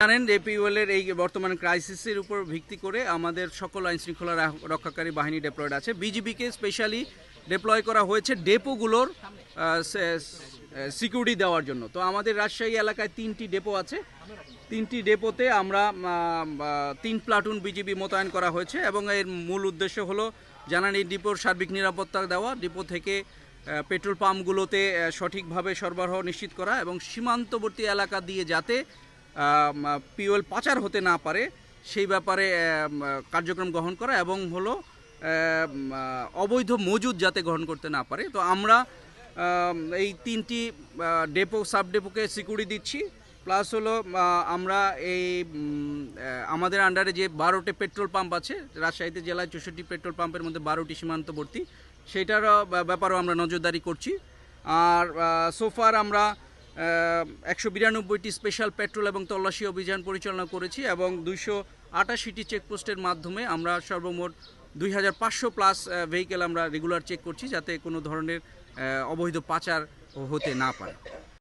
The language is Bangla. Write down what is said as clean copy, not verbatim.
জানেন এপিওএলের এই বর্তমান ক্রাইসিসের উপর ভিত্তি করে আমাদের সকল আইন শৃঙ্খলা রক্ষাকারী বাহিনী ডেপ্লয়েড আছে। বিজিবিকে স্পেশালি ডেপ্লয় করা হয়েছে ডেপোগুলোর সিকিউরিটি দেওয়ার জন্য। তো আমাদের রাজশাহী এলাকায় 3টি ডেপো আছে। 3টি ডেপোতে আমরা 3 প্লাটুন বিজিবি মোতায়েন করা হয়েছে এবং এর মূল উদ্দেশ্য হলো জানান এই ডিপোর সার্বিক নিরাপত্তা দেওয়া, ডিপো থেকে পেট্রোল পাম্পগুলোতে সঠিকভাবে সরবরাহ নিশ্চিত করা এবং সীমান্তবর্তী এলাকা দিয়ে যাতে পিওএল পাচার হতে না পারে সেই ব্যাপারে কার্যক্রম গ্রহণ করা এবং হলো অবৈধ মজুদ যাতে গ্রহণ করতে না পারে। তো আমরা এই 3টি ডেপো সাব ডেপোকে সিকিউরিটি দিচ্ছি। প্লাস হলো আমরা এই আমাদের আন্ডারে যে 12টি পেট্রোল পাম্প আছে রাজশাহীতে জেলায় 64টি পেট্রোল পাম্পের মধ্যে 12টি সীমান্তবর্তী, সেইটার ব্যাপারেও আমরা নজরদারি করছি। আর সোফার আমরা 192টি স্পেশাল পেট্রোল এবং তল্লাশি অভিযান পরিচালনা করেছি এবং 288টি চেকপোস্টের মাধ্যমে আমরা সর্বমোট 2500+ ভেহিকেল আমরা রেগুলার চেক করছি যাতে কোনো ধরনের অবৈধ পাচার হতে না পারে।